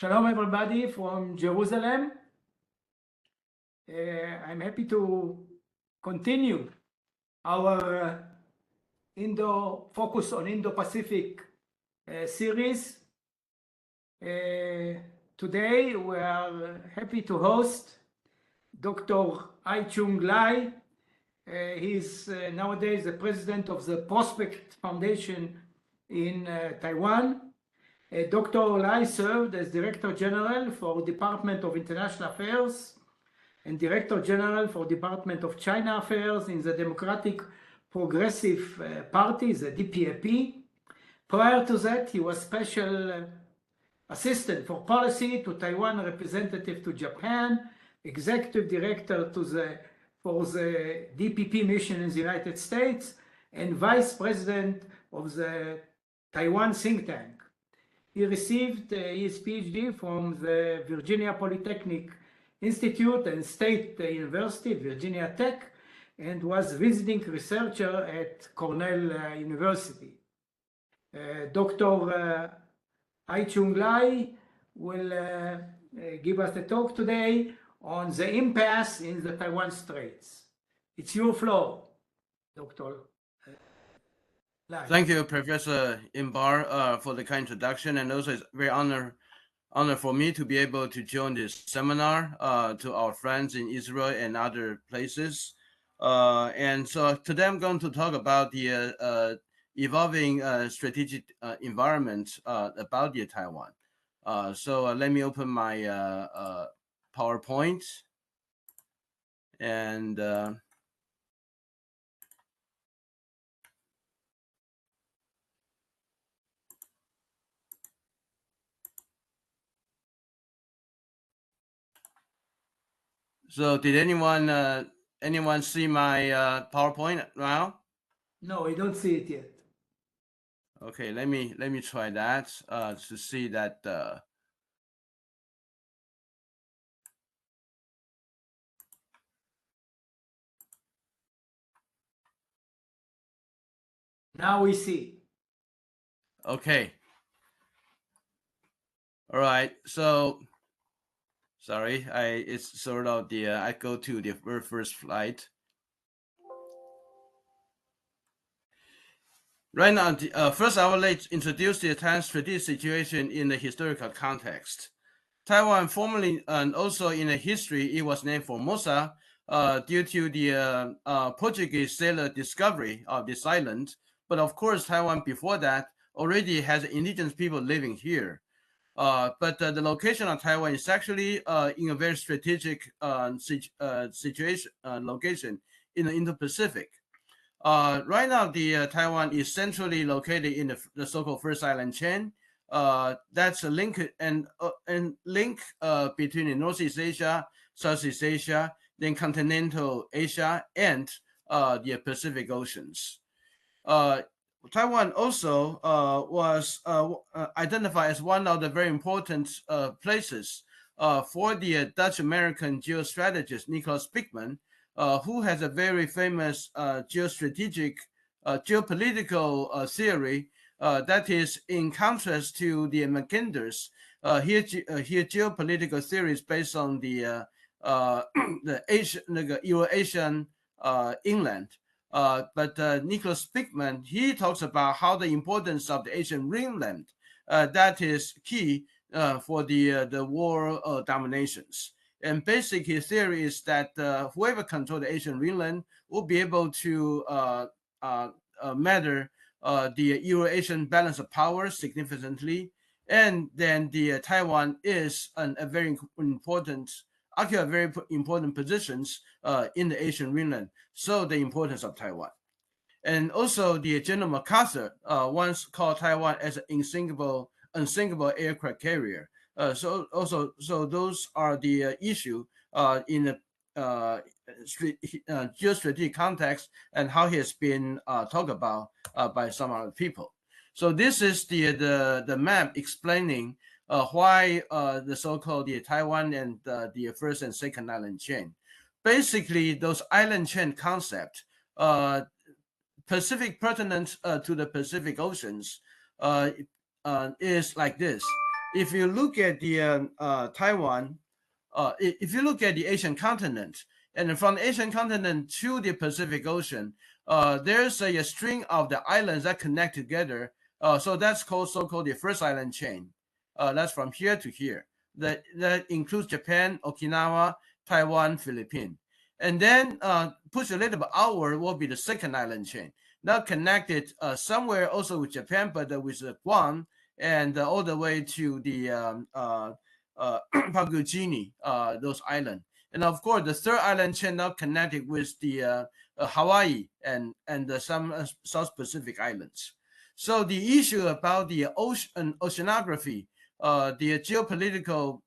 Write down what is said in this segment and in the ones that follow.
Shalom, everybody from Jerusalem. I'm happy to continue our focus on Indo-Pacific series. Today, we are happy to host Dr. I-Chung Lai. He's nowadays the president of the Prospect Foundation in Taiwan. Dr. Lai served as Director General for Department of International Affairs and Director General for Department of China Affairs in the Democratic Progressive Party, the DPAP. Prior to that, he was Special Assistant for Policy to Taiwan Representative to Japan, Executive Director for the DPP mission in the United States, and Vice President of the Taiwan think tank. He received his PhD from the Virginia Polytechnic Institute and State University, Virginia Tech, and was visiting researcher at Cornell University. Dr. I-Chung Lai will give us a talk today on the impasse in the Taiwan Straits. It's your floor, Dr. Lai. Thank you, Professor Imbar, for the kind introduction, and also it's very honor for me to be able to join this seminar to our friends in Israel and other places. And so today I'm going to talk about the evolving strategic environment about the Taiwan. So let me open my PowerPoint and so did anyone see my PowerPoint now? No, I don't see it yet. Okay, let me try that to see that. Now we see. Okay. All right. So sorry, it's sort of the I go to the very first slide. Right now, first I would like to introduce the Taiwan strategic situation in the historical context. Taiwan formerly and also in the history, it was named Formosa due to the Portuguese sailor discovery of this island. But of course, Taiwan before that already has indigenous people living here. But the location of Taiwan is actually in a very strategic situation, location in the Indo-Pacific. Right now, the Taiwan is centrally located in the so-called First Island Chain. That's a link and link between the Northeast Asia, Southeast Asia, then continental Asia, and the Pacific Oceans. Taiwan also was identified as one of the very important places for the Dutch-American geostrategist Nicholas Pikman, who has a very famous geopolitical theory that is in contrast to the Mackinder's. Here geopolitical theory is based on the Eurasian inland. But Nicholas Pikman, he talks about how the importance of the Asian mainland that is key for the world dominations. And basic his theory is that whoever controls the Asian mainland will be able to matter the Euro-Asian balance of power significantly, and then the Taiwan is a very important, occupy very important positions in the Asian mainland. So the importance of Taiwan, and also the General MacArthur once called Taiwan as an unsinkable aircraft carrier. So those are the issue in the geostrategic context and how he has been talked about by some other people. So this is the map explaining why the so-called the Taiwan and the first and second island chain. Basically, those island chain concept, Pacific pertinent to the Pacific Oceans, is like this. if you look at the Taiwan, if you look at the Asian continent, and from the Asian continent to the Pacific Ocean, there's a string of the islands that connect together. So that's called so-called the first island chain. That's from here to here. That includes Japan, Okinawa, Taiwan, Philippines. And then push a little bit outward will be the second island chain. Now connected somewhere also with Japan, but with Guam and all the way to the Papua New Guinea, those islands. And of course, the third island chain now connected with the Hawaii and some South Pacific islands. So the issue about the oceanography, the geopolitical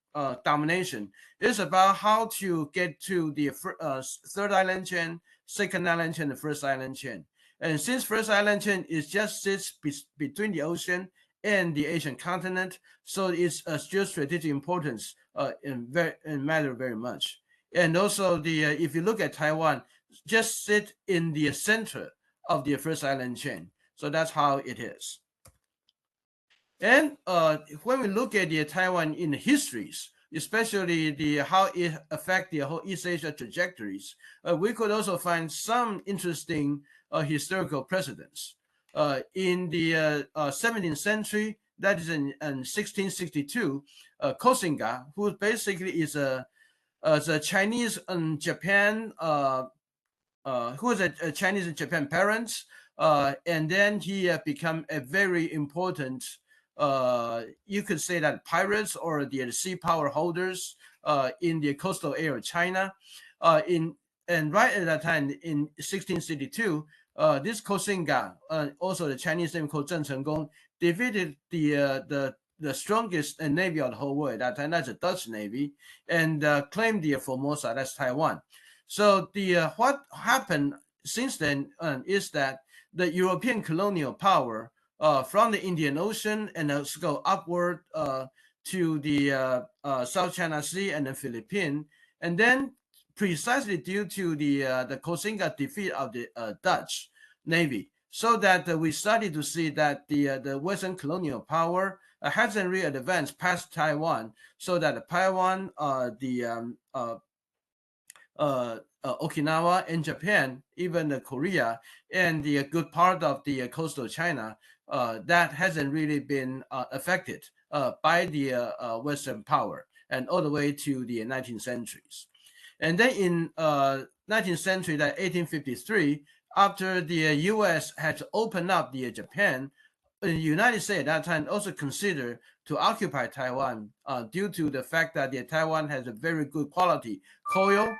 domination, is about how to get to the third island chain, second island chain, the first island chain. And since first island chain is just sits between the ocean and the Asian continent, so it's a geostrategic importance matter very much. And also if you look at Taiwan, just sit in the center of the first island chain. So that's how it is. And when we look at the Taiwan in the histories, especially how it affects the whole East Asia trajectories, we could also find some interesting historical precedents. In the 17th century, that is in 1662, Koxinga, who basically is a Chinese and Japan, who is a Chinese and Japan parents, and then he become a very important, you could say that pirates or the sea power holders in the coastal area of China. And right at that time in 1662, this Koxinga, also the Chinese name called Zheng Chenggong, defeated the strongest navy of the whole world at that time. That's the Dutch Navy, and claimed the Formosa, that's Taiwan. So what happened since then is that the European colonial power from the Indian Ocean and also go upward to the South China Sea and the Philippines, and then precisely due to the Koxinga defeat of the Dutch Navy, so that we started to see that the Western colonial power hasn't really advanced past Taiwan, so that Taiwan, Okinawa and Japan, even Korea, and the good part of the coastal China, that hasn't really been affected by the Western power, and all the way to the 19th centuries. And then in 19th century, that 1853, after the U.S. had opened up the Japan, the United States at that time also considered to occupy Taiwan due to the fact that Taiwan has a very good quality coal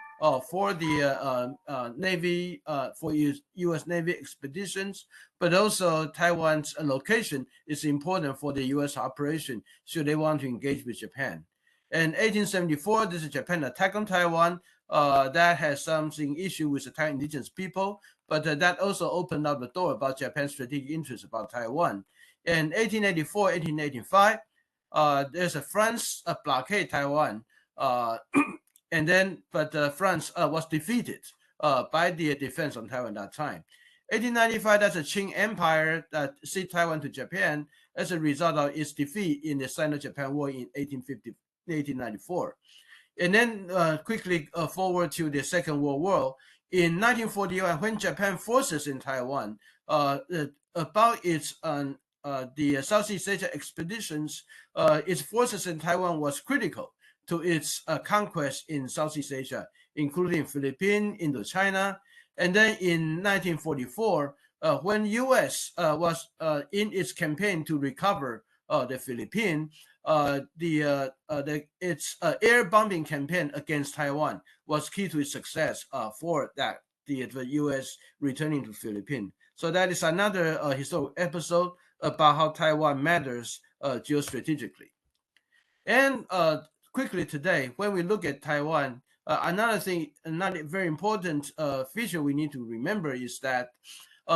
for the Navy, for U.S. Navy expeditions, but also Taiwan's location is important for the U.S. operation should they want to engage with Japan. In 1874, this is Japan attack on Taiwan. That has something issue with the Thai indigenous people, but that also opened up the door about Japan's strategic interest about Taiwan. In 1884, 1885, there's a France blockade Taiwan, and then France was defeated by the defense on Taiwan at that time. 1895, that's the Qing Empire that ceded Taiwan to Japan as a result of its defeat in the Sino-Japan War in 1894. And then quickly forward to the Second World War. In 1941, when Japan forces in Taiwan, about its the Southeast Asia expeditions, its forces in Taiwan was critical to its conquest in Southeast Asia, including Philippines, Indochina. And then in 1944, when U.S. was in its campaign to recover the Philippines, its air bombing campaign against Taiwan was key to its success for that, the U.S. returning to Philippines. So that is another historical episode about how Taiwan matters geostrategically. And quickly today, when we look at Taiwan, another very important feature we need to remember is that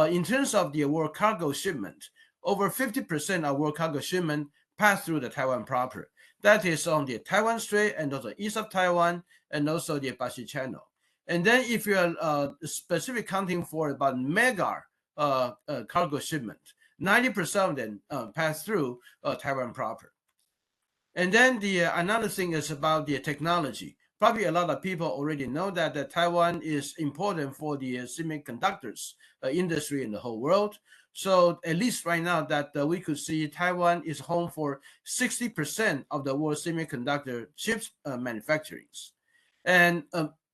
in terms of the world cargo shipment, over 50% of world cargo shipment pass through the Taiwan proper. That is on the Taiwan Strait and also east of Taiwan and also the Impasse Channel. And then if you're specific counting for about mega cargo shipment, 90% of them pass through Taiwan proper. And then another thing is about the technology. Probably a lot of people already know that Taiwan is important for the semiconductors industry in the whole world. So at least right now that we could see Taiwan is home for 60% of the world's semiconductor chips manufacturings. And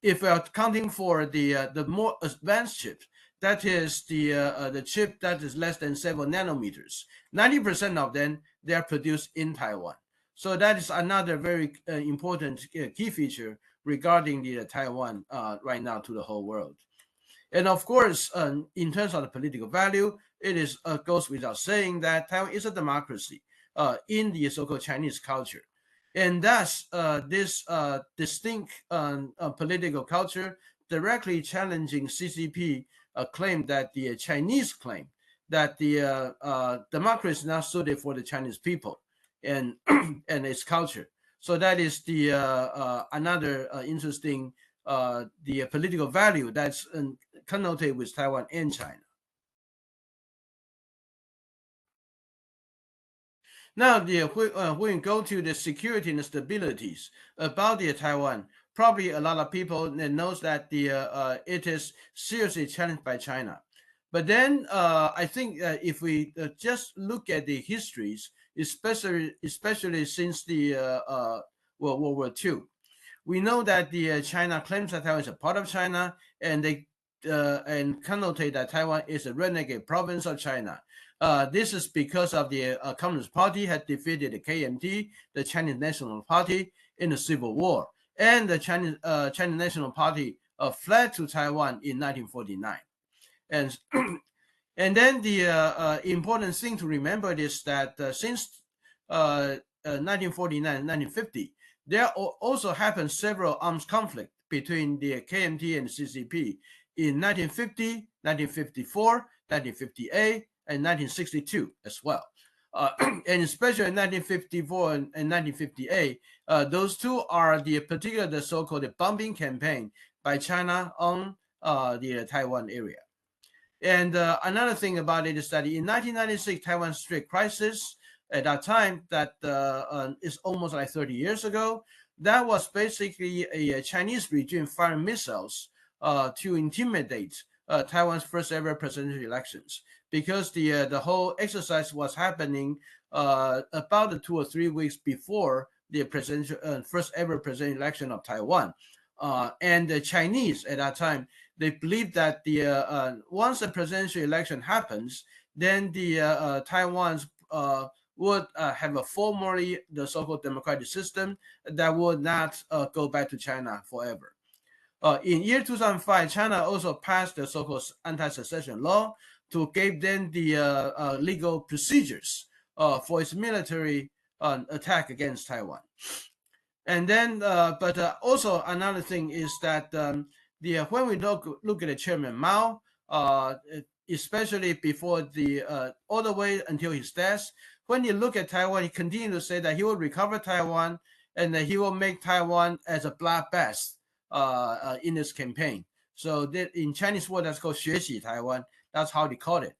if we are counting for the more advanced chips, that is the chip that is less than 7 nanometers, 90% of them, they are produced in Taiwan. So that is another very important key feature regarding the Taiwan right now to the whole world. And of course, in terms of the political value, it is goes without saying that Taiwan is a democracy in the so-called Chinese culture. And thus, this distinct political culture directly challenging CCP claim that the Chinese claim that the democracy is not suited for the Chinese people and and its culture. So that is the another interesting the political value that's connotated with Taiwan and China. Now, when we go to the security and stabilities about the Taiwan, probably a lot of people knows that it is seriously challenged by China. But then I think if we just look at the histories, especially since the World War II, we know that the China claims that Taiwan is a part of China, and they and connotate that Taiwan is a renegade province of China. This is because of the Communist Party had defeated the KMT, the Chinese National Party, in the Civil War, and the Chinese National Party fled to Taiwan in 1949. And and then the important thing to remember is that since 1949, 1950, there also happened several armed conflicts between the KMT and the CCP in 1950, 1954, 1958, and 1962 as well. And especially in 1954 and 1958, those two are the so-called bombing campaign by China on the Taiwan area. And another thing about it is that in 1996, Taiwan Strait crisis, at that time, that is almost like 30 years ago, that was basically a Chinese regime firing missiles to intimidate Taiwan's first ever presidential elections, because the whole exercise was happening about 2 or 3 weeks before the first ever presidential election of Taiwan. And the Chinese at that time, they believed that once the presidential election happens, then the Taiwan's would have a formally the so-called democratic system that would not go back to China forever. In year 2005, China also passed the so-called anti-secession law to give them the legal procedures for its military attack against Taiwan. And then, but also another thing is that when we look at the Chairman Mao, especially before all the way until his death, when you look at Taiwan, he continued to say that he will recover Taiwan and that he will make Taiwan as a black best in his campaign. So that in Chinese word, that's called 学习 Taiwan. That's how they call it.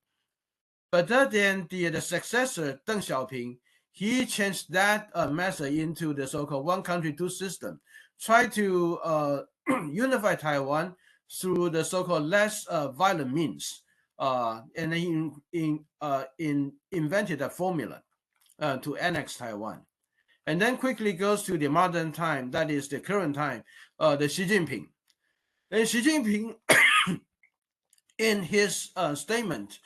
But then the successor, Deng Xiaoping, he changed that method into the so-called one country, two system, try to unify Taiwan through the so-called less violent means. And he invented a formula to annex Taiwan. And then quickly goes to the modern time, that is the current time, the Xi Jinping. And Xi Jinping, in his statement,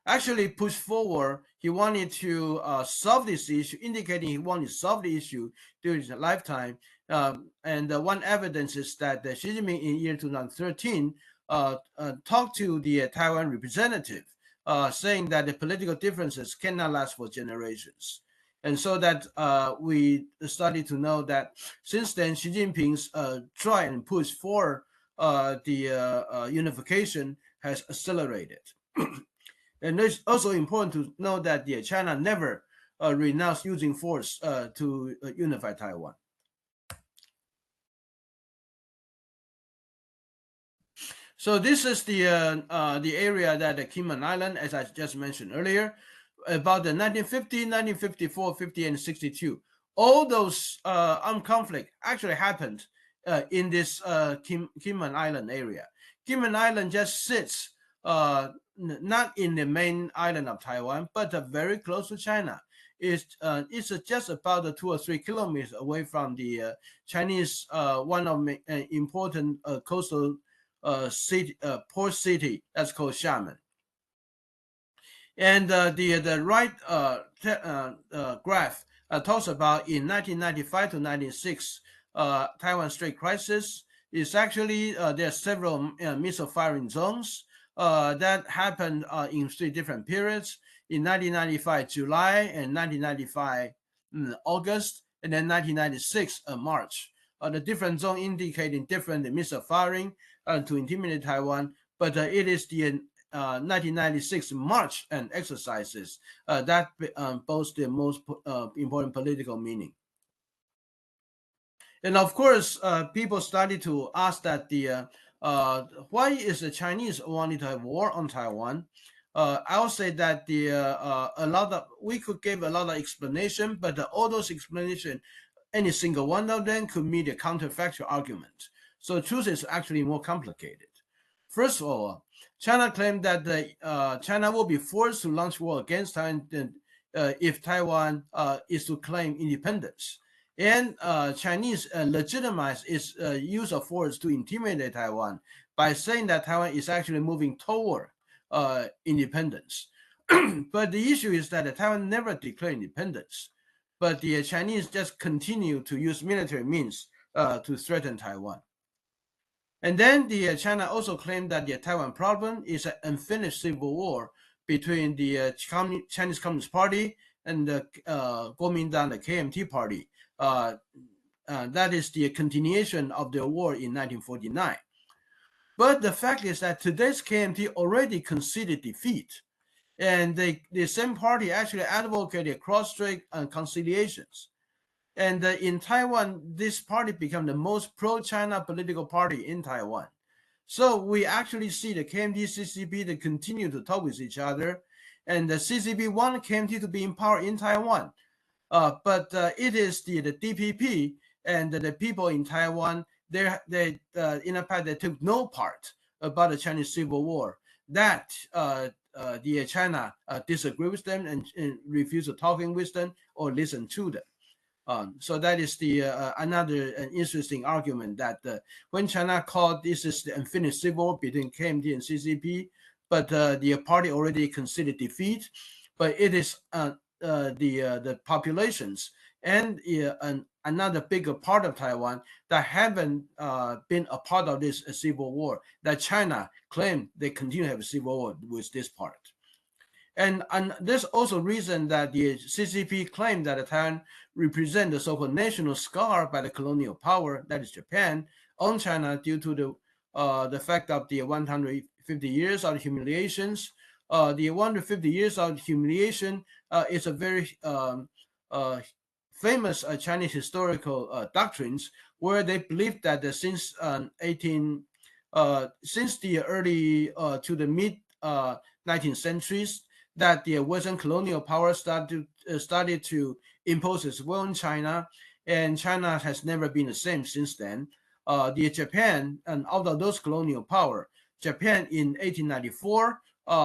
actually pushed forward. He wanted to solve this issue, indicating he wanted to solve the issue during his lifetime. And one evidence is that Xi Jinping in year 2013 talked to the Taiwan representative, saying that the political differences cannot last for generations. And so that we started to know that since then, Xi Jinping's try and push for the unification has accelerated. And it's also important to know that China never renounced using force to unify Taiwan. So this is the area that the Kinmen Island, as I just mentioned earlier, about the 1950, 1954, 50, and 62. all those armed conflict actually happened in this Kinmen Island area. Kinmen Island just sits not in the main island of Taiwan, but very close to China. It's just about 2 or 3 kilometers away from the Chinese one of important coastal city port city that's called Xiamen. And the right graph talks about in 1995 to 96 Taiwan Strait crisis. Is actually there are several missile firing zones that happened in 3 different periods. In 1995 July, and 1995 August, and then 1996 March. The different zone indicating different missile firing to intimidate Taiwan, but it is the 1996 March and exercises that boast the most important political meaning. And of course, people started to ask that why is the Chinese wanting to have war on Taiwan? I'll say that we could give a lot of explanation, but all those explanation, any single one of them could meet a counterfactual argument. So the truth is actually more complicated. First of all, China claimed that China will be forced to launch war against Taiwan if Taiwan is to claim independence. And Chinese legitimize its use of force to intimidate Taiwan by saying that Taiwan is actually moving toward independence. But the issue is that Taiwan never declared independence, but the Chinese just continue to use military means to threaten Taiwan. And then the China also claimed that the Taiwan problem is an unfinished civil war between the Chinese Communist Party and the Kuomintang, the KMT party. That is the continuation of the war in 1949. But the fact is that today's KMT already conceded defeat, and the same party actually advocated cross-strait conciliations. And in Taiwan, this party became the most pro-China political party in Taiwan. So we actually see the KMT, CCP to continue to talk with each other, and the CCP want KMT to be in power in Taiwan. But it is the DPP and the people in Taiwan, in the past, they took no part about the Chinese Civil War. That the China disagree with them and refuse to talking with them or listen to them. So that is the another interesting argument that when China called this is the unfinished civil war between KMT and CCP, but the party already considered defeat, but it is the populations and another bigger part of Taiwan that haven't been a part of this civil war, that China claimed they continue to have a civil war with this part. And there's also reason that the CCP claimed that Taiwan represent the so-called national scar by the colonial power, that is Japan, on China due to the fact of the 150 years of humiliations. The 150 years of humiliation is a very famous Chinese historical doctrines where they believe that since the early to the mid 19th centuries, that the Western colonial power started to impose its will on China, and China has never been the same since then. The Japan, and out of those colonial power, Japan in 1894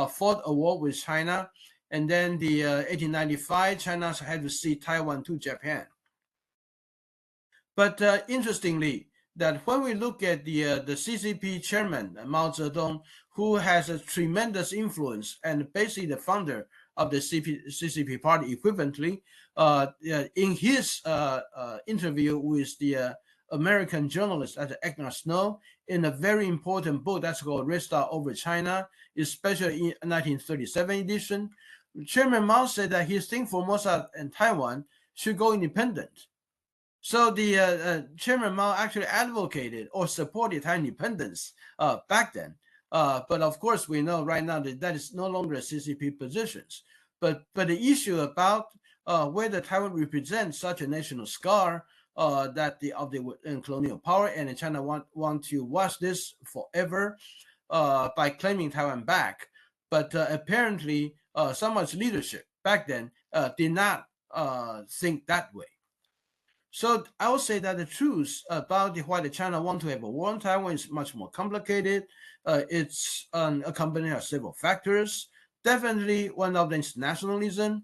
fought a war with China, and then the 1895 China had to cede Taiwan to Japan. But interestingly, that when we look at the CCP chairman Mao Zedong, who has a tremendous influence and basically the founder of the CCP party equivalently, in his interview with the American journalist Agner Snow in a very important book that's called Red Star Over China, especially in 1937 edition, Chairman Mao said that he thinks Formosa and Taiwan should go independent. So the Chairman Mao actually advocated or supported Taiwan independence back then. But of course, we know right now that is no longer a CCP positions. But the issue about whether Taiwan represents such a national scar that of the colonial power, and China want to watch this forever by claiming Taiwan back. But apparently, some of its leadership back then did not think that way. So I would say that the truth about why China want to have a war on Taiwan is much more complicated. It's a combination of several factors. Definitely, one of them is nationalism.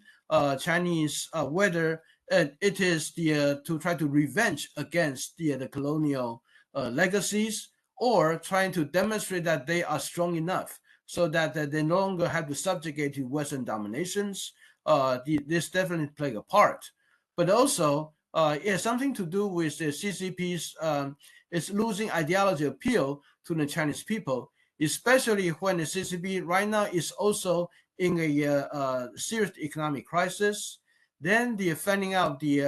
Chinese, whether it is to try to revenge against the colonial legacies, or trying to demonstrate that they are strong enough so that they no longer have to subjugate to Western dominations. This definitely play a part, but also it has something to do with the CCP's its losing ideology appeal to the Chinese people, especially when the CCP right now is also in a serious economic crisis. Then the finding out the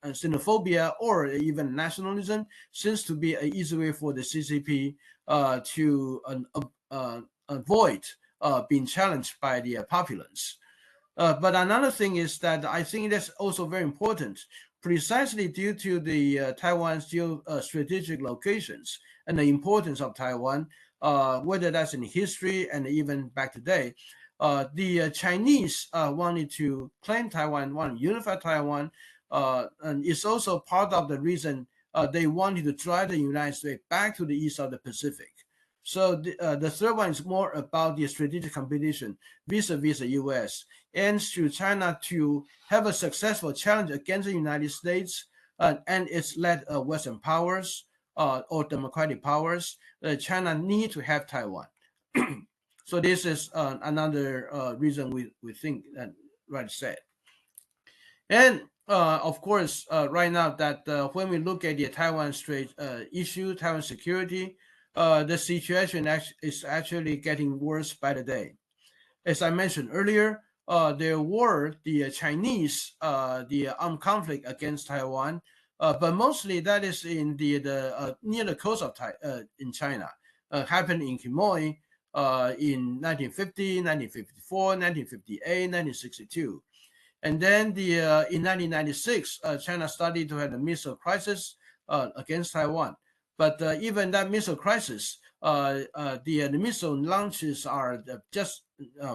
xenophobia or even nationalism seems to be an easy way for the CCP to avoid being challenged by the populace. But another thing is that I think that's also very important, precisely due to the Taiwan's strategic locations and the importance of Taiwan, whether that's in history and even back today. The Chinese wanted to claim Taiwan, want to unify Taiwan, and it's also part of the reason they wanted to drive the United States back to the east of the Pacific. So the third one is more about the strategic competition vis-a-vis the U.S. and to China to have a successful challenge against the United States and its led Western powers or democratic powers. China need to have Taiwan. So this is another reason we think that right said. And of course, right now that when we look at the Taiwan Strait issue, Taiwan security, the situation is actually getting worse by the day. As I mentioned earlier, there were the Chinese the armed conflict against Taiwan, but mostly that is in the near the coast of in China. Happened in Quemoy in 1950, 1954, 1958, 1962. And then in 1996, China started to have a missile crisis against Taiwan. But even that missile crisis, the missile launches are just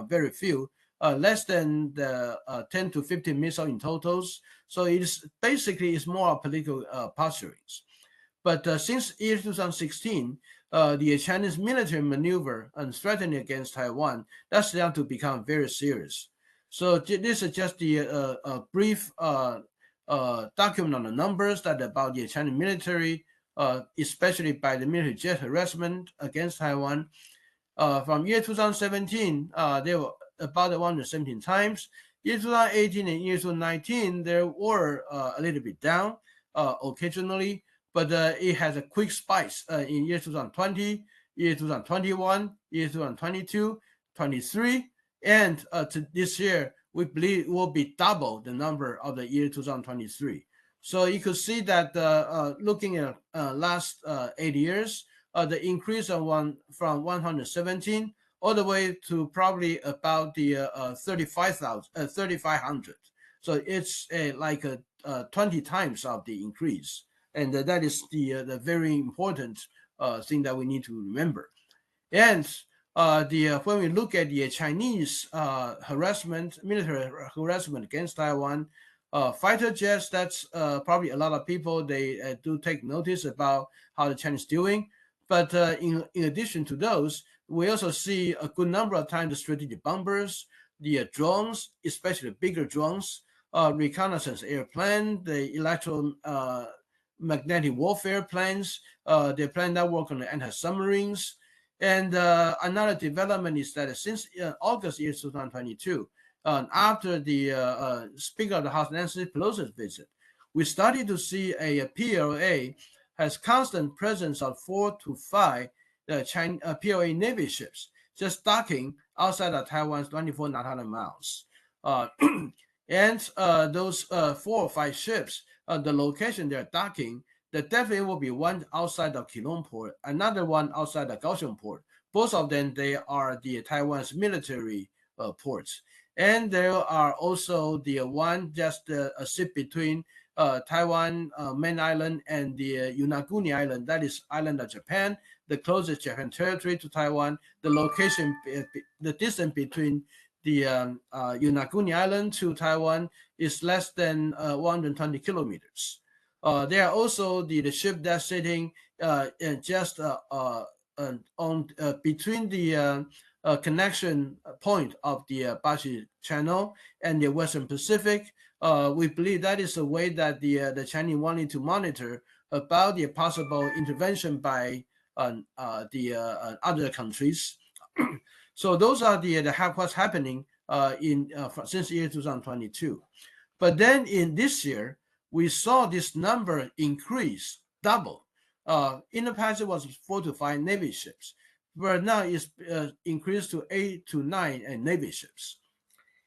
very few, less than the 10 to 15 missiles in totals. So it is basically it's more political posturings. But since year 2016, the Chinese military maneuver and threatening against Taiwan, that's down to become very serious. So this is just the brief document on the numbers that about the Chinese military, especially by the military jet harassment against Taiwan. From year 2017, there were about 117 times. Year 2018 and year 2019, there were a little bit down occasionally, but it has a quick spike in year 2020, year 2021, year 2022, 23. And to this year, we believe it will be double the number of the year 2023. So you could see that looking at last 8 years, the increase of from 117 all the way to probably about the 3,500. So it's like 20 times of the increase. And that is the very important thing that we need to remember. And when we look at the Chinese harassment, military harassment against Taiwan, fighter jets, that's probably a lot of people, they do take notice about how the Chinese doing. But in addition to those, we also see a good number of times the strategic bombers, the drones, especially bigger drones, reconnaissance airplane, the electromagnetic warfare planes, the plane that work on the anti-submarines. And another development is that since August year 2022, after the Speaker of the House Nancy Pelosi's visit, we started to see a PLA has constant presence of 4 to 5 PLA Navy ships just docking outside of Taiwan's 24 nautical miles. And those 4 or 5 ships, the location they're docking, there definitely will be one outside of Keelung Port, another one outside of Kaohsiung Port. Both of them, they are the Taiwan's military ports. And there are also the one just a ship between Taiwan main island and the Yonaguni Island, that is island of Japan, the closest Japan territory to Taiwan. The location, the distance between the Yonaguni Island to Taiwan is less than 120 kilometers. There are also the ship that's sitting just on between the connection point of the Impasse Channel and the Western Pacific. We believe that is a way that the Chinese wanted to monitor about the possible intervention by the other countries. So those are what's happening since year 2022. But then in this year, we saw this number increase, double. In the past, it was 4 to 5 Navy ships, but now it's increased to 8 to 9 Navy ships.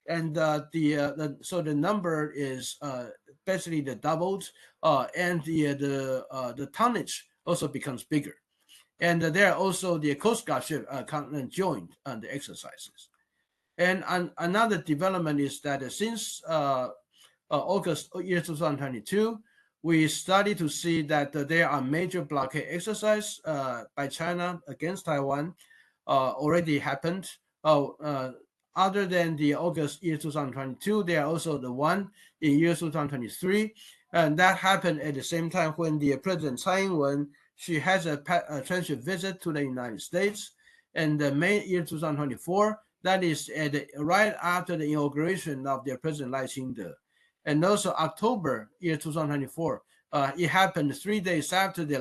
And so the number is basically doubled, and the tonnage also becomes bigger. And there are also the Coast Guard ship joined the exercises. And another development is that since August year 2022, we started to see that there are major blockade exercises by China against Taiwan already happened. Other than the August year 2022, there are also the one in year 2023, and that happened at the same time when the President Tsai Ing-wen, she has a transit visit to the United States, and May year 2024, that is right after the inauguration of the President Lai Ching-te. And also October year 2024, it happened 3 days after the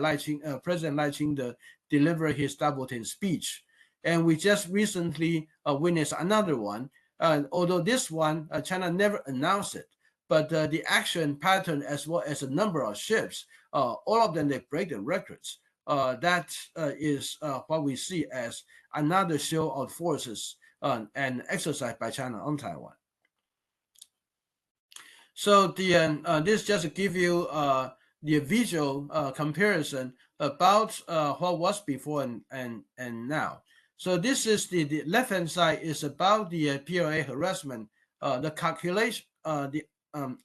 President Lai Ching-te delivered his double-10 speech. And we just recently witnessed another one. Although this one, China never announced it, but the action pattern as well as the number of ships, all of them, they break the records. That is what we see as another show of forces and exercise by China on Taiwan. So this just to give you the visual comparison about what was before and now. So this is the left-hand side is about the PLA harassment, the calculation, the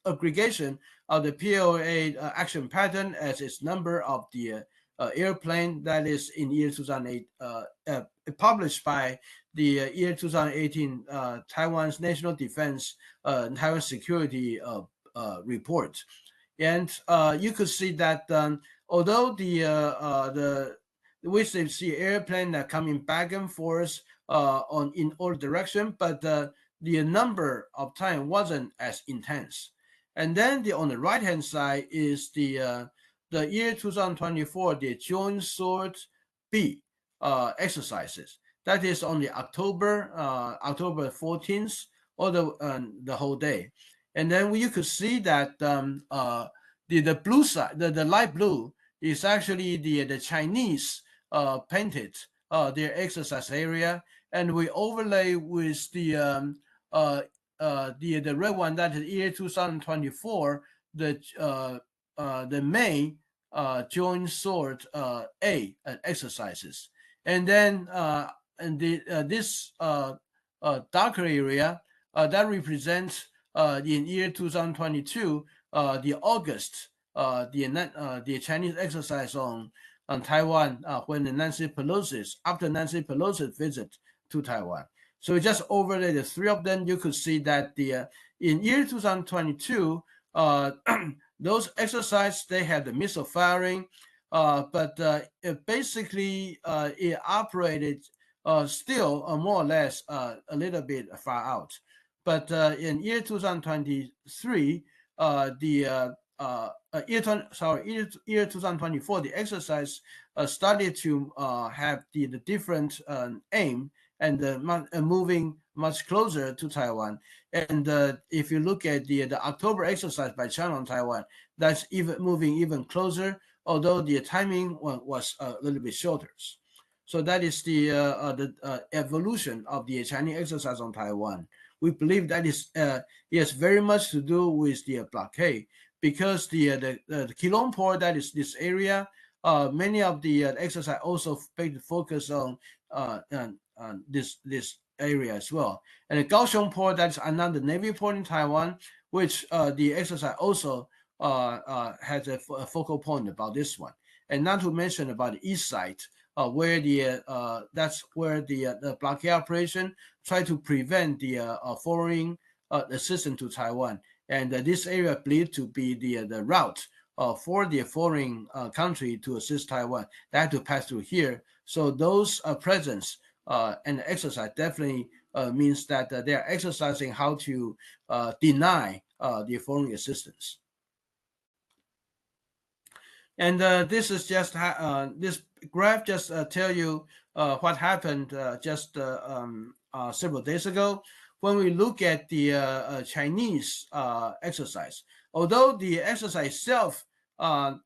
aggregation of the PLA action pattern as its number of the airplane that is in year 2008, published by the year 2018 Taiwan's National Defense Taiwan Security report. And you could see that although we see airplane that coming back and forth in all direction, but the number of time wasn't as intense. And then on the right hand side is the year 2024, the Joint Sword B exercises. That is on the October 14th, or the whole day. And then you could see that the blue side, the light blue, is actually the Chinese painted their exercise area, and we overlay with the red one, that is year 2024, the May Joint Sword A exercises, and then this darker area that represents in year 2022 the August the Chinese exercise on Taiwan when after Nancy Pelosi's visit to Taiwan. So just overlay the three of them, you could see that in year 2022 those exercises, they had the missile firing, but basically it operated still more or less a little bit far out. But in year 2023, year 2024, the exercise started to have the different aim and moving much closer to Taiwan. And if you look at the October exercise by China on Taiwan, that's moving even closer, although the timing was a little bit shorter. So that is the evolution of the Chinese exercise on Taiwan. We believe that is has very much to do with the blockade, because the Keelung Port, that is this area, many of the exercise also focus on this area as well. And the Kaohsiung Port, that's another Navy port in Taiwan, which the exercise also has a focal point about this one. And not to mention about the east side, where that's where the blockade operation try to prevent the foreign assistance to Taiwan, and this area believed to be the route for the foreign country to assist Taiwan. They had to pass through here. So those presence and exercise definitely means that they are exercising how to deny the foreign assistance. And this is just this graph just tell you what happened just several days ago when we look at the Chinese exercise. Although the exercise itself not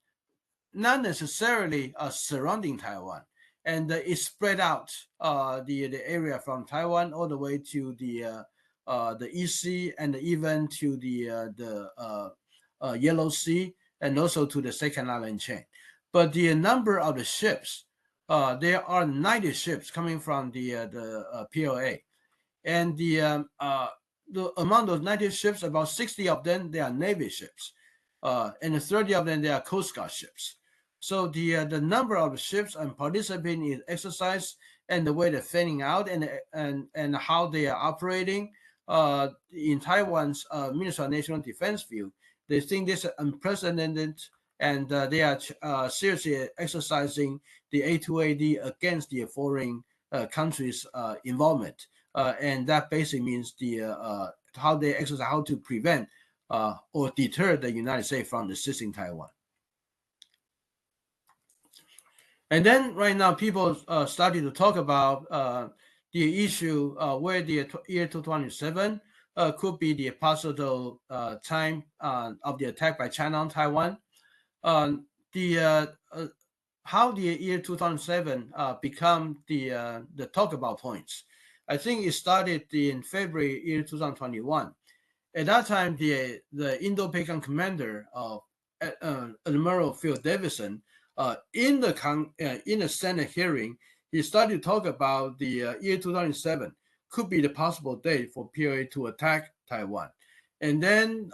necessarily surrounding Taiwan, and it spread out the area from Taiwan all the way to the East Sea and even to the Yellow Sea, and also to the second island chain. But the number of the ships, there are 90 ships coming from the PLA, and the among those 90 ships, about 60 of them they are Navy ships, and 30 of them they are Coast Guard ships. So the number of ships and participating in exercise and the way they're fanning out and how they are operating in Taiwan's Ministry of National Defense view, they think this is unprecedented, and they are seriously exercising the A2AD against the foreign countries' involvement, and that basically means the how they exercise how to prevent or deter the United States from assisting Taiwan. And then right now, people started to talk about the issue where the year 2027 could be the possible time of the attack by China on Taiwan. How the year 2007 become the talk about points. I think it started in February year 2021. At that time, the Indo-Pacific commander of Admiral Phil Davidson, in the Senate hearing, he started to talk about the year 2007 could be the possible date for PLA to attack Taiwan. And then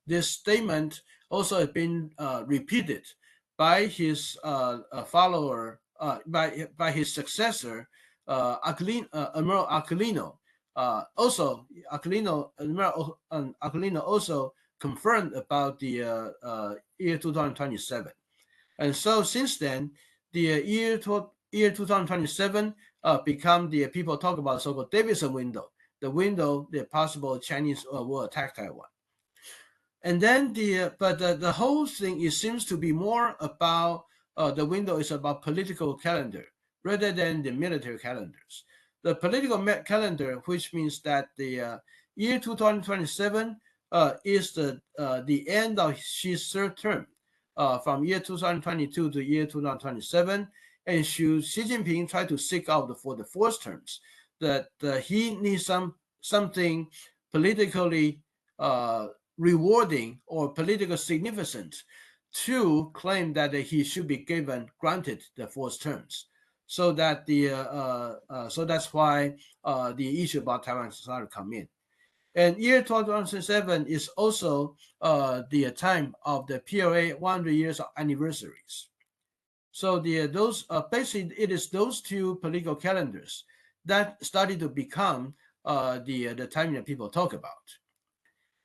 this statement also has been repeated by his follower, by his successor, Admiral Aquilino. Also, Admiral Aquilino also confirmed about the year 2027. And so since then, the year 2027 become the people talk about so-called Davidson window, the possible Chinese will attack Taiwan. And then the whole thing, it seems to be more about the window is about political calendar rather than the military calendars. The political calendar, which means that the year 2027 is the end of Xi's third term, from year 2022 to year 2027, and should Xi Jinping try to seek out for the fourth terms, that he needs something politically rewarding or political significant to claim that he should be granted the fourth terms. So that so that's why the issue about Taiwan started to come in. And year 2007 is also the time of the PLA 100 years of anniversaries. So those basically it is those two political calendars that started to become the time that people talk about.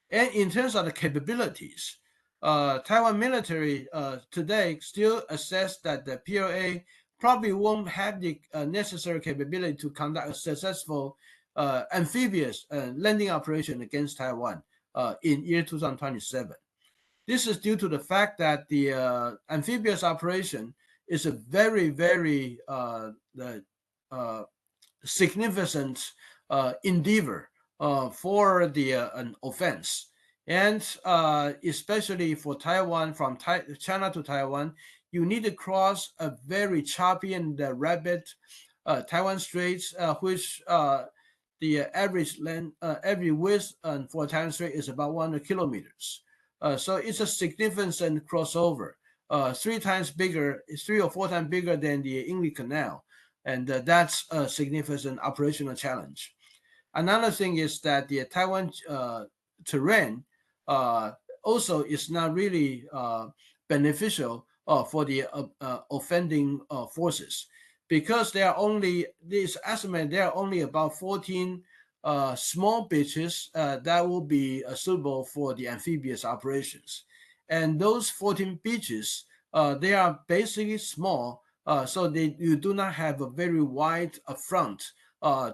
And in terms of the capabilities, Taiwan military today still assess that the PLA probably won't have the necessary capability to conduct a successful amphibious landing operation against Taiwan in year 2027. This is due to the fact that the amphibious operation is a very, very significant endeavor for an offense. And especially for Taiwan, from China to Taiwan, you need to cross a very choppy and rapid Taiwan Straits, which the average width for Taiwan Strait is about 100 kilometers. So it's a significant crossover, 3 or 4 times bigger than the English Canal. And that's a significant operational challenge. Another thing is that the Taiwan terrain also is not really beneficial for the offending forces, because there are only, this estimate, there are only about 14 small beaches that will be suitable for the amphibious operations. And those 14 beaches, they are basically small, so you do not have a very wide front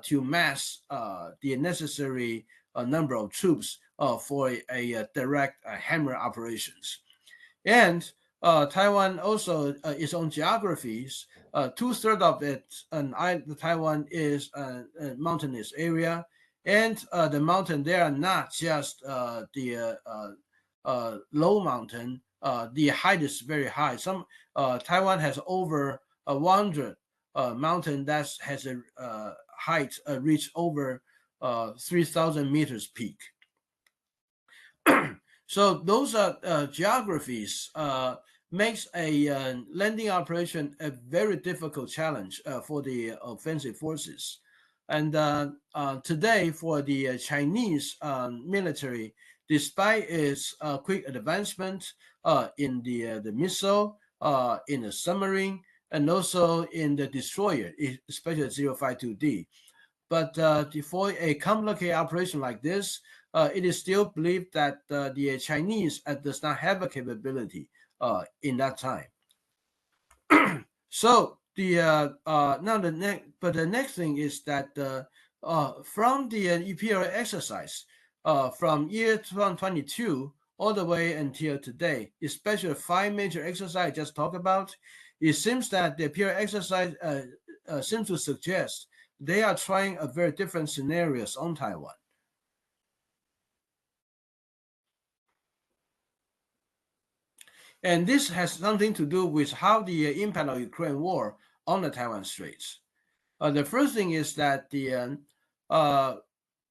to mass the necessary number of troops for a direct hammer operations. And Taiwan also its own geographies. 2/3 of it, Taiwan is a mountainous area, and the mountain there are not just the low mountain. The height is very high. Taiwan has over 100 mountain that has a height reach over 3,000 meters peak. So those geographies makes a landing operation a very difficult challenge for the offensive forces. And today, for the Chinese military, despite its quick advancement in the missile, in the submarine, and also in the destroyer, especially 052D, but for a complicated operation like this, it is still believed that the Chinese does not have a capability in that time. So the the next thing is that from the imperial exercise from year 2022 all the way until today, especially 5 major exercises I just talked about, it seems that the imperial exercise seems to suggest they are trying a very different scenarios on Taiwan. And this has something to do with how the impact of Ukraine war on the Taiwan Straits. The first thing is that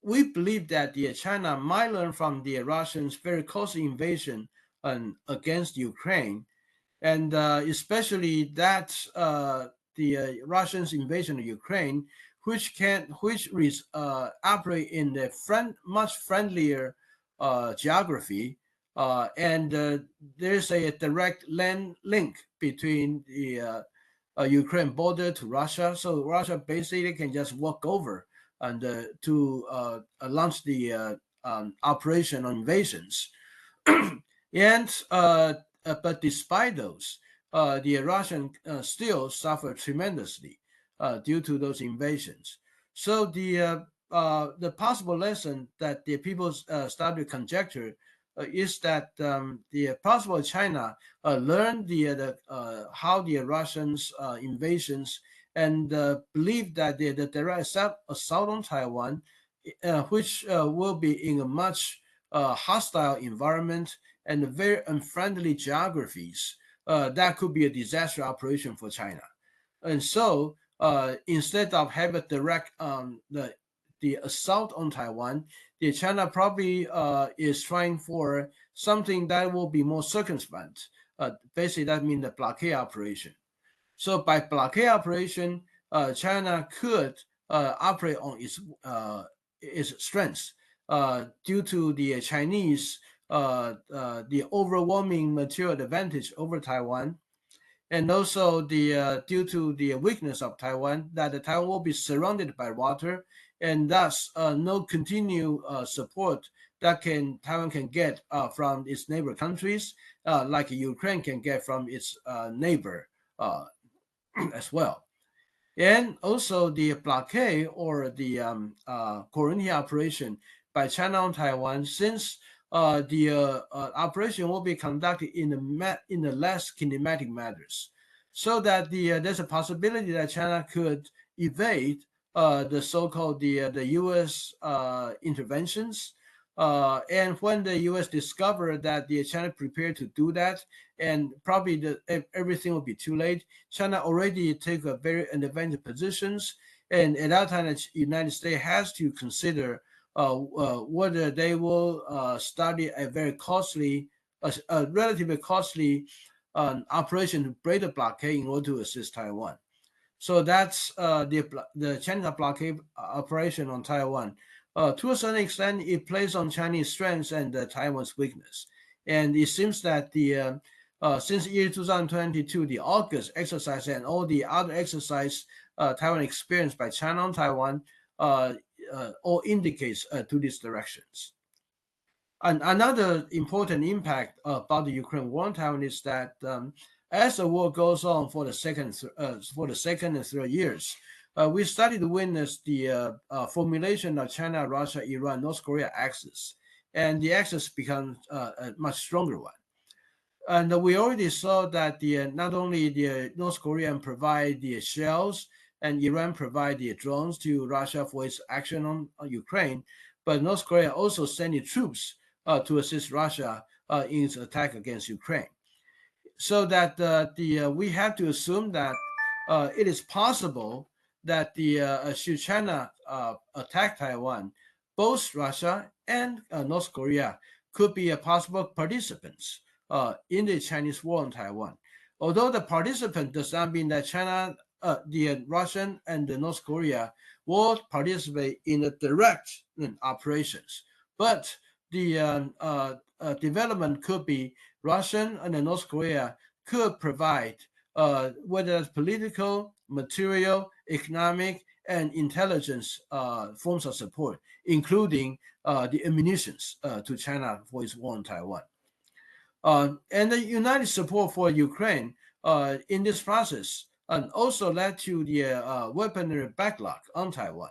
we believe that China might learn from the Russians' very costly invasion against Ukraine, and especially that the Russians' invasion of Ukraine, which operate in the much friendlier geography, and there's a direct land link between the Ukraine border to Russia, so Russia basically can just walk over and to launch the operation on invasions. And but despite those, the Russian still suffer tremendously due to those invasions. So the possible lesson that the people start to conjecture is that the possible China learned how the Russians invasions and believe that the direct assault on Taiwan, which will be in a much hostile environment and very unfriendly geographies, that could be a disaster operation for China. And so instead of having a direct the assault on Taiwan, the China probably is trying for something that will be more circumspect. Basically, that means the blockade operation. So by blockade operation, China could operate on its strengths due to the Chinese the overwhelming material advantage over Taiwan, and also the due to the weakness of Taiwan, that Taiwan will be surrounded by water, and thus no continued support that Taiwan can get from its neighbor countries, like Ukraine can get from its neighbor as well. And also the blockade or the quarantine operation by China on Taiwan, since the operation will be conducted in the less kinematic matters, so that there's a possibility that China could evade the so-called the U.S. Interventions, and when the U.S. discovered that the China prepared to do that, and probably everything will be too late. China already take a very advanced positions, and at that time, the United States has to consider whether they will study a very costly, relatively costly operation to break the blockade in order to assist Taiwan. So that's the China blockade operation on Taiwan. To a certain extent, it plays on Chinese strengths and Taiwan's weakness. And it seems that since year 2022, the August exercise and all the other exercise Taiwan experienced by China on Taiwan all indicates to these directions. And another important impact about the Ukraine war on Taiwan is that as the war goes on for the second and third years, we started to witness the formulation of China, Russia, Iran, North Korea axis, and the axis becomes a much stronger one. And we already saw that not only the North Korean provide the shells and Iran provide the drones to Russia for its action on Ukraine, but North Korea also sending troops to assist Russia in its attack against Ukraine. So that we have to assume that it is possible that should China attack Taiwan, both Russia and North Korea could be possible participants in the Chinese war on Taiwan. Although the participant does not mean that China, the Russian and the North Korea will participate in the direct operations, but the development could be Russian and the North Korea could provide whether it's political, material, economic, and intelligence forms of support, including the ammunitions to China for its war on Taiwan. And the united support for Ukraine in this process also led to the weaponry backlog on Taiwan.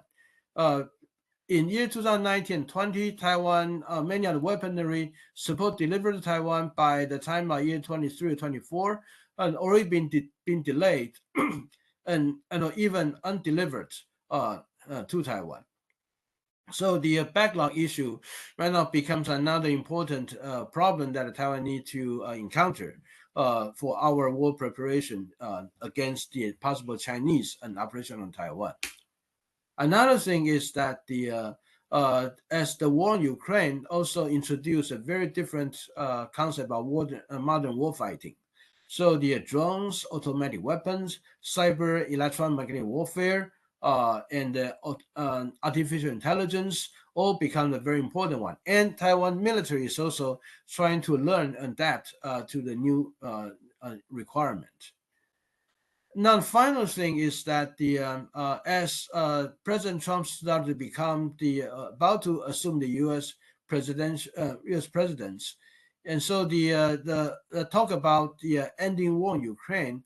In year 2019-20, Taiwan, many of the weaponry support delivered to Taiwan by the time of year 23 or 24 and already been delayed and even undelivered to Taiwan. So the backlog issue right now becomes another important problem that Taiwan needs to encounter for our war preparation against the possible Chinese operation on Taiwan. Another thing is that as the war in Ukraine also introduced a very different concept of modern war fighting. So the drones, automatic weapons, cyber electromagnetic warfare, and artificial intelligence all become a very important one. And Taiwan military is also trying to learn and adapt to the new requirement. Now, the final thing is that as President Trump started to become about to assume the U.S. presidents, and so the talk about the ending war in Ukraine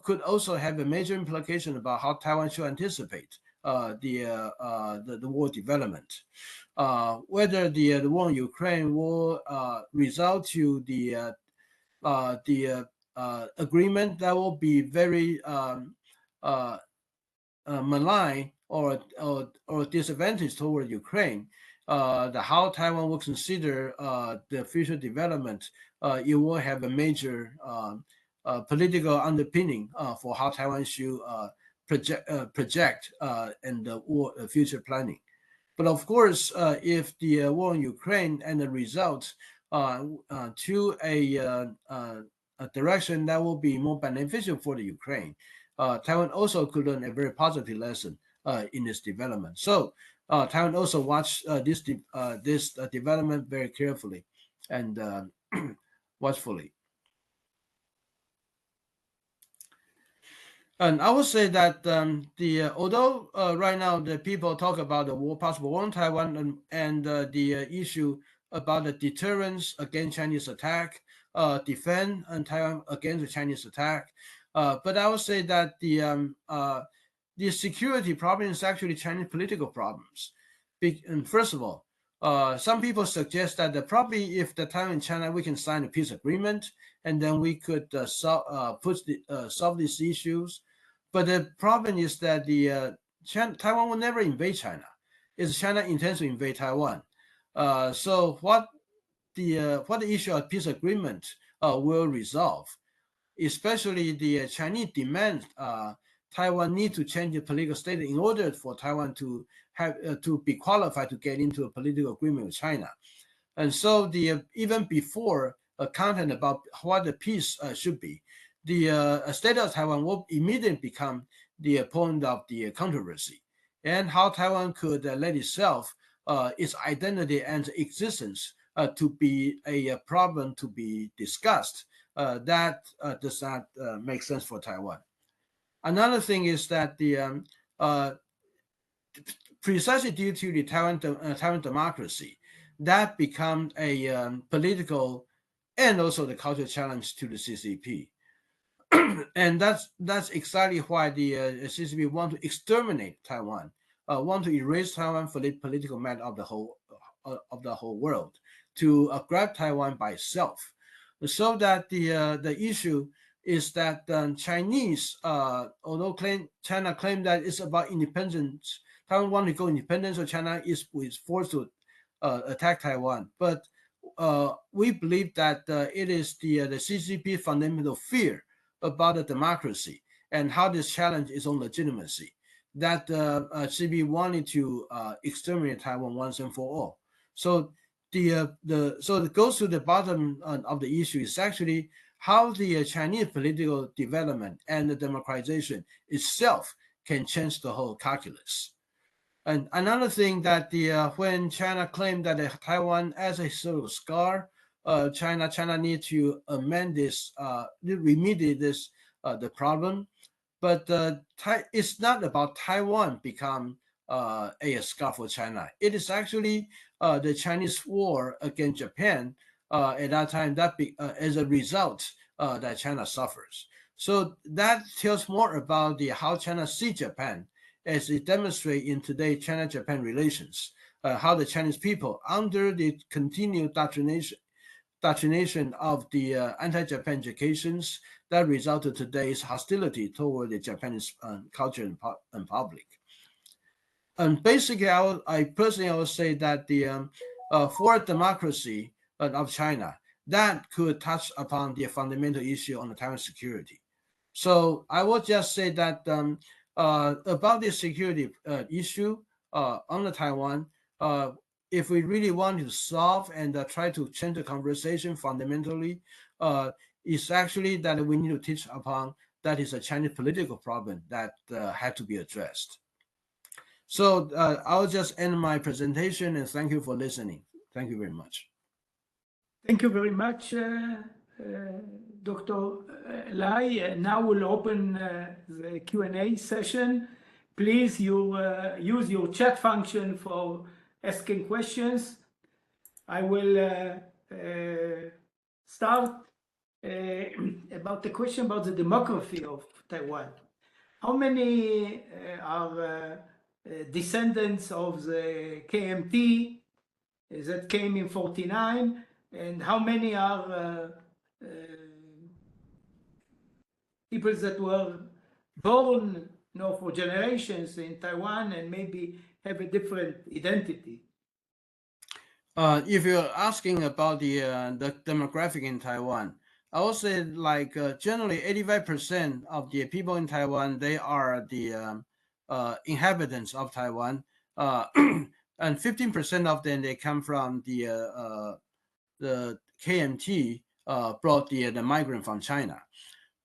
could also have a major implication about how Taiwan should anticipate the war development. Whether the war in Ukraine will result to the agreement that will be very malign or disadvantage toward Ukraine, how Taiwan will consider the future development, it will have a major political underpinning for how Taiwan should project and the war future planning. But of course, if the war in Ukraine and the result to a direction that will be more beneficial for the Ukraine, Taiwan also could learn a very positive lesson in this development. So Taiwan also watch this development very carefully and watchfully. And I would say that although right now the people talk about the possible war on Taiwan and the issue about the deterrence against Chinese attack, defend Taiwan against the Chinese attack, but I would say that the security problem is actually Chinese political problems. And first of all, some people suggest that probably if the Taiwan and China we can sign a peace agreement and then we could solve these issues. But the problem is that Taiwan will never invade China. It's China intends to invade Taiwan. So what the issue of peace agreement will resolve, especially the Chinese demand Taiwan need to change the political status in order for Taiwan to have to be qualified to get into a political agreement with China. And so even before a content about what the peace should be, the state of Taiwan will immediately become the point of the controversy, and how Taiwan could let itself, its identity and existence to be a problem to be discussed that does not make sense for Taiwan. Another thing is that precisely due to the Taiwan democracy, that becomes a political and also the cultural challenge to the CCP. And that's exactly why the CCP want to exterminate Taiwan, want to erase Taiwan for the political matter of the whole world, to grab Taiwan by itself, so that the issue is that Chinese, although China claim that it's about independence, Taiwan want to go independent, so China is forced to attack Taiwan. But we believe that it is the CCP fundamental fear about the democracy and how this challenge its own legitimacy that CCP wanted to exterminate Taiwan once and for all. So so it goes to the bottom of the issue is actually how the Chinese political development and the democratization itself can change the whole calculus. And another thing that when China claimed that Taiwan as a historical scar, China need to amend this, remediate this the problem, but it's not about Taiwan become a scar for China. It is actually the Chinese war against Japan at that time that as a result that China suffers. So that tells more about how China sees Japan, as it demonstrates in today's China-Japan relations, how the Chinese people, under the continued doctrination of the anti-Japan educations, that resulted in today's hostility toward the Japanese culture and public. And basically, I personally would say that the for democracy of China, that could touch upon the fundamental issue on the Taiwan security. So I would just say that about the security issue on the Taiwan, if we really want to solve and try to change the conversation fundamentally, it's actually that we need to teach upon that is a Chinese political problem that had to be addressed. So I'll just end my presentation and thank you for listening. Thank you very much. Thank you very much, Dr. Lai. Now we'll open the Q&A session. Please use your chat function for asking questions. I will start about the question about the demography of Taiwan. How many are descendants of the KMT that came in 49, and how many are people that were born for generations in Taiwan and maybe have a different identity? If you're asking about the demographic in Taiwan, I would say like generally 85% of the people in Taiwan, they are the inhabitants of Taiwan, and 15% of them, they come from the KMT, brought the migrant from China.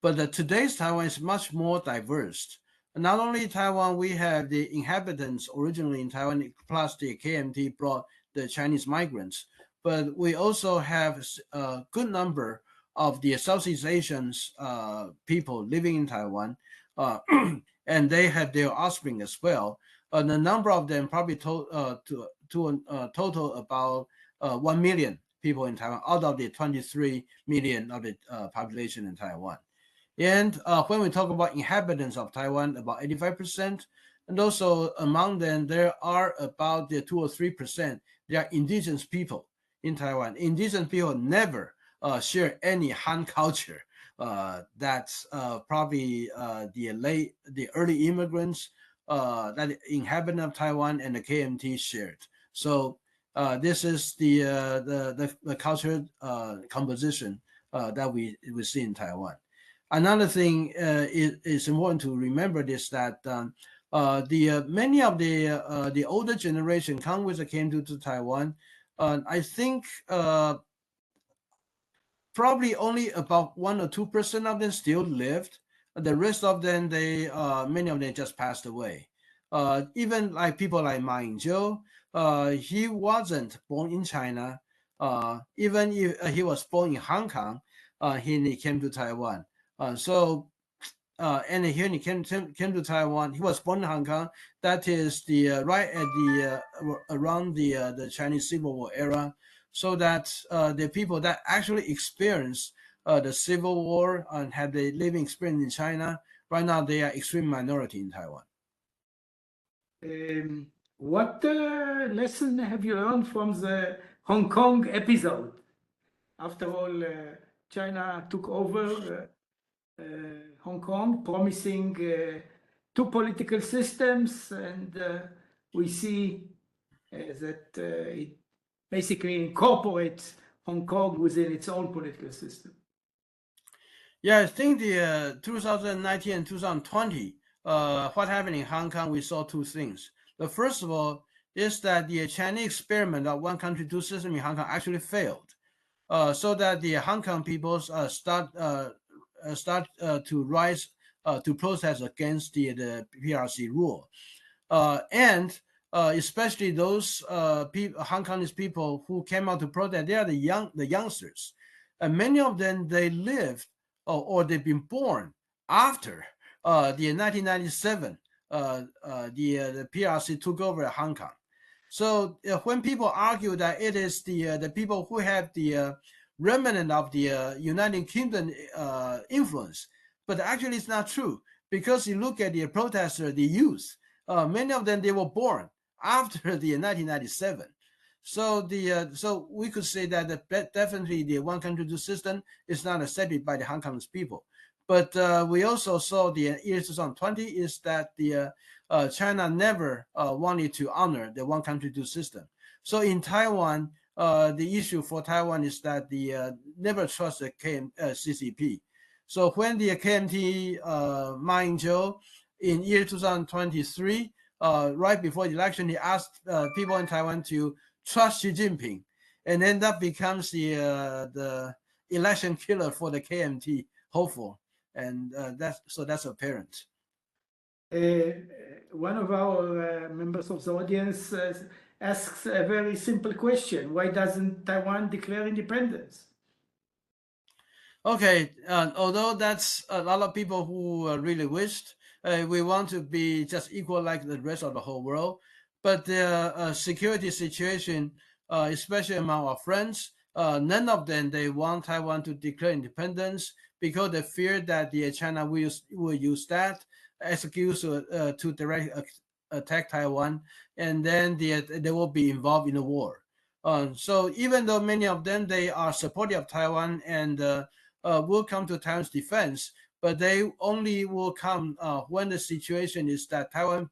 But today's Taiwan is much more diverse. Not only Taiwan, we have the inhabitants originally in Taiwan, plus the KMT brought the Chinese migrants, but we also have a good number of the Southeast Asians people living in Taiwan, and they have their offspring as well. And the number of them probably to a total about 1 million people in Taiwan out of the 23 million of the population in Taiwan. And when we talk about inhabitants of Taiwan, about 85%, and also among them, there are about the 2 or 3%, they are indigenous people in Taiwan. Indigenous people never share any Han culture. That's probably the early immigrants that inhabit of Taiwan and the KMT shared. So this is the cultural composition that we see in Taiwan. Another thing is important to remember is that many of the older generation came to Taiwan. I think probably only about 1 or 2% of them still lived. The rest of them, many of them just passed away. Even like people like Ma Ying-jeou, he wasn't born in China. Even if he was born in Hong Kong, he came to Taiwan. And he came to Taiwan. He was born in Hong Kong. That is the right at the around the Chinese Civil War era. So that the people that actually experienced the Civil War and had the living experience in China, right now they are extreme minority in Taiwan. What lesson have you learned from the Hong Kong episode? After all, China took over Hong Kong, promising two political systems, and we see that it basically incorporates Hong Kong within its own political system. Yeah, I think the 2019 and 2020, what happened in Hong Kong, we saw two things. The first of all is that the Chinese experiment of one country, two system in Hong Kong actually failed. So that the Hong Kong people start to rise to protest against the PRC rule, and especially those Hong Kongese people who came out to protest. They are the youngsters, and many of them they lived or they've been born after the 1997 the PRC took over Hong Kong. So when people argue that it is the people who have the remnant of the United Kingdom influence, but actually it's not true, because you look at the protesters, the youth, many of them they were born after the 1997. So so we could say that definitely the one country two system is not accepted by the Hong Kong's people. But we also saw the year 2020 is that the China never wanted to honor the one country two system. So in Taiwan, the issue for Taiwan is that the never trust the CCP. So when the KMT Ma Ying-jeou in year 2023, right before the election, he asked people in Taiwan to trust Xi Jinping, and then that becomes the election killer for the KMT hopeful, and that's apparent. One of our members of the audience asks a very simple question: why doesn't Taiwan declare independence? Okay, although that's a lot of people who really wished we want to be just equal like the rest of the whole world, but the security situation, especially among our friends, none of them they want Taiwan to declare independence because they fear that the China will use that excuse to direct attack Taiwan, and then they will be involved in a war. So even though many of them they are supportive of Taiwan and will come to Taiwan's defense, but they only will come when the situation is that Taiwan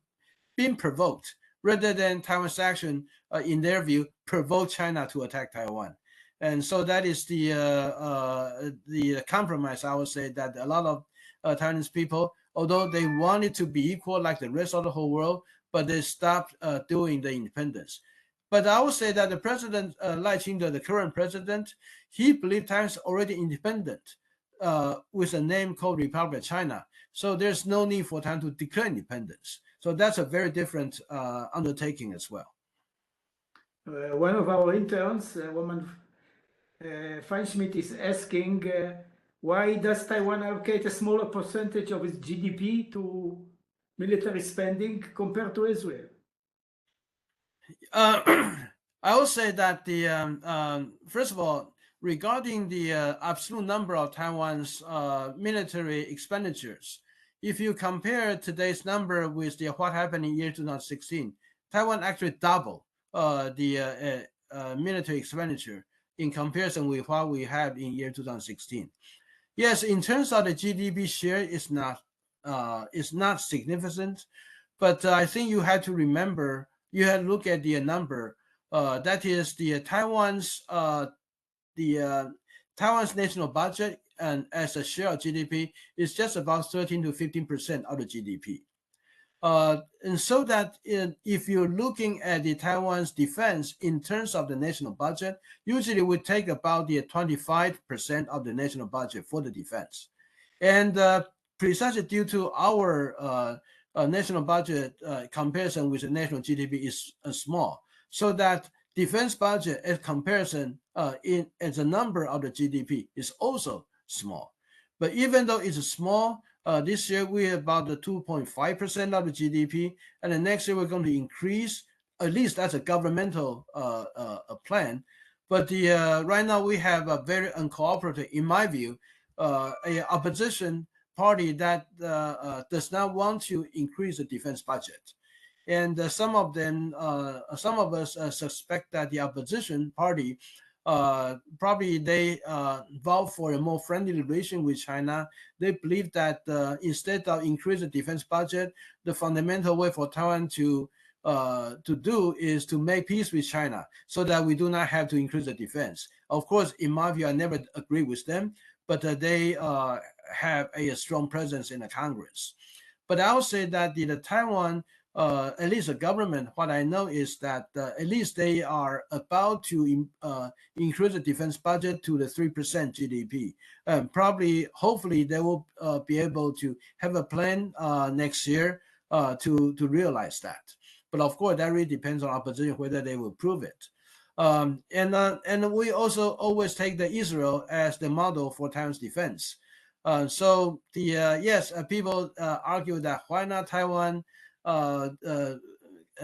being provoked, rather than Taiwan's action, in their view, provoke China to attack Taiwan. And so that is the compromise, I would say, that a lot of Taiwanese people, although they wanted to be equal like the rest of the whole world, but they stopped doing the independence. But I would say that the president, Lai Ching-te, the current president, he believes Taiwan's already independent with a name called Republic of China. So there's no need for Taiwan to declare independence. So that's a very different undertaking as well. One of our interns, Woman Feinschmidt, is asking why does Taiwan allocate a smaller percentage of its GDP to military spending compared to Israel? I would say that first of all, regarding the absolute number of Taiwan's military expenditures, if you compare today's number with what happened in year 2016, Taiwan actually doubled the military expenditure in comparison with what we had in year 2016. Yes, in terms of the GDP share, it's not significant, but I think you have to remember, you have to look at the number. That is the Taiwan's national budget, and as a share of GDP is just about 13 to 15% of the GDP. And so that if you're looking at the Taiwan's defense in terms of the national budget, usually we take about the 25% of the national budget for the defense. And precisely due to our national budget comparison with the national GDP is small, so that defense budget as comparison as a number of the GDP is also small. But even though it's small, this year we're about the 2.5% of the GDP, and the next year we're going to increase. At least that's a governmental plan. But right now we have a very uncooperative, in my view, a opposition party that does not want to increase the defense budget. And some of us suspect that the opposition party probably they vow for a more friendly relation with China. They believe that instead of increase the defense budget, the fundamental way for Taiwan to do is to make peace with China, so that we do not have to increase the defense. Of course, in my view, I never agree with them, but they have a strong presence in the Congress. But I would say that the Taiwan, at least the government, what I know is that at least they are about to increase the defense budget to the 3% GDP. Probably, hopefully, they will be able to have a plan next year to realize that. But of course, that really depends on opposition whether they will prove it. And we also always take the Israel as the model for Taiwan's defense. So yes, people argue that why not Taiwan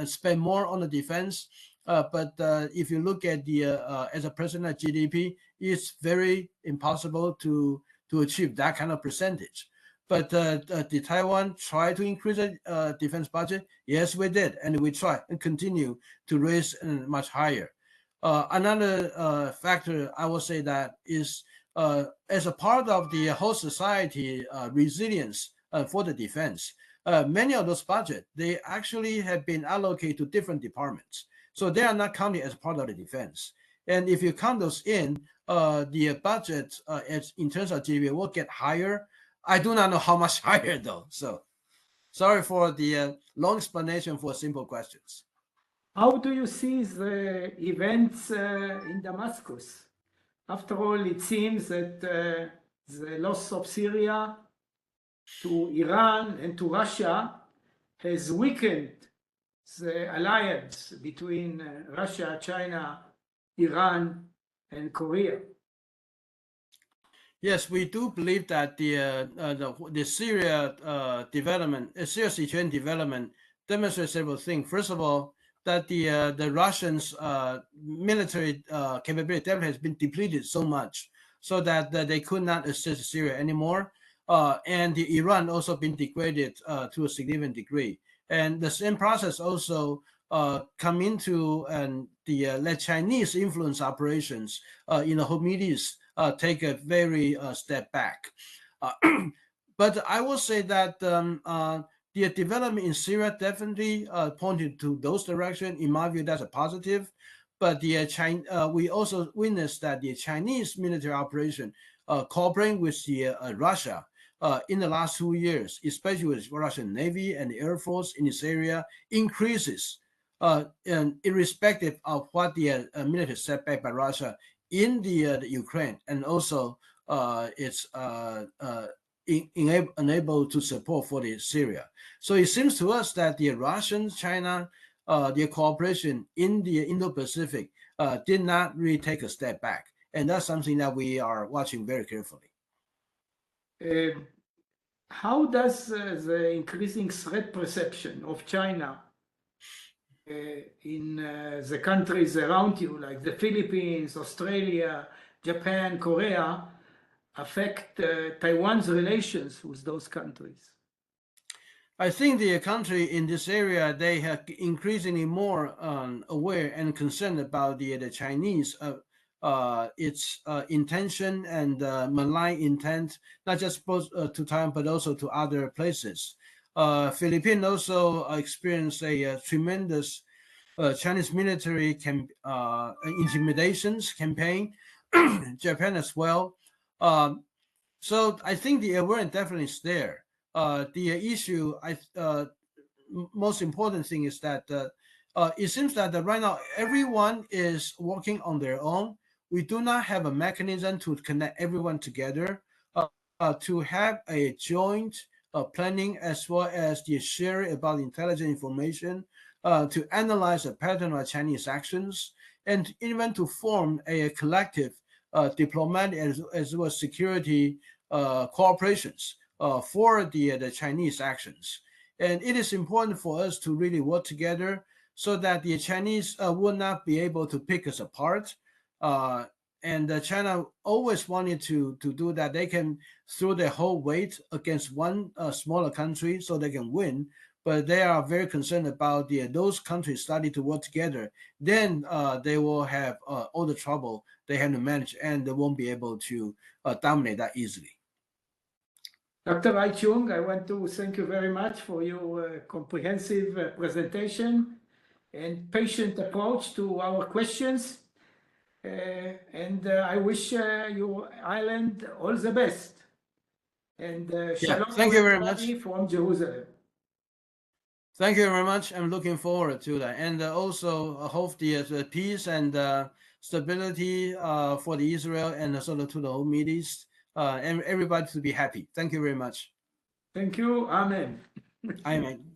spend more on the defense? But if you look at the as a percent of GDP, it's very impossible to achieve that kind of percentage. But did Taiwan try to increase the defense budget? Yes, we did, and we try and continue to raise much higher. Another factor I will say that is as a part of the whole society resilience for the defense, many of those budgets, they actually have been allocated to different departments. So they are not counted as part of the defense. And if you count those in, the budget in terms of GDP will get higher. I do not know how much higher though. So sorry for the long explanation for simple questions. How do you see the events in Damascus? After all, it seems that the loss of Syria to Iran and to Russia has weakened the alliance between Russia, China, Iran, and Korea. Yes, we do believe that the Syria development, Syria situation development, demonstrates several things. First of all, that the Russians' military capability definitely has been depleted so much, so that they could not assist Syria anymore, and the Iran also been degraded to a significant degree. And the same process also come into the Chinese influence operations in the whole Middle East take a very step back. But I will say that the development in Syria definitely pointed to those directions. In my view, that's a positive. But we also witnessed that the Chinese military operation cooperating with the Russia in the last 2 years, especially with Russian Navy and the Air Force in this area, increases, and irrespective of what the military setback by Russia in the Ukraine, and also it's unable to support for the Syria. So it seems to us that the Russian, China, their cooperation in the Indo-Pacific did not really take a step back. And that's something that we are watching very carefully. How does the increasing threat perception of China in the countries around you, like the Philippines, Australia, Japan, Korea, affect Taiwan's relations with those countries? I think the country in this area, they have increasingly more aware and concerned about the Chinese, its intention and malign intent, not just to Taiwan, but also to other places. Philippines also experienced a tremendous Chinese military intimidations campaign, Japan as well. So I think the awareness definitely is there. The issue, most important thing is that it seems that right now everyone is working on their own. We do not have a mechanism to connect everyone together, to have a joint planning as well as the sharing about intelligence information, to analyze the pattern of Chinese actions, and even to form a collective diplomatic as well as security cooperations for the Chinese actions. And it is important for us to really work together so that the Chinese will not be able to pick us apart. And China always wanted to do that. They can throw their whole weight against one smaller country so they can win. But they are very concerned about those countries starting to work together. Then they will have all the trouble they have to manage, and they won't be able to dominate that easily. Dr. I-Chung, I want to thank you very much for your comprehensive presentation and patient approach to our questions. And I wish your island all the best. And shalom thank you very much from Jerusalem. Thank you very much. I'm looking forward to that, and also hope the peace and stability for the Israel and sort of to the whole Middle East, and everybody to be happy. Thank you very much. Thank you. Amen. Amen.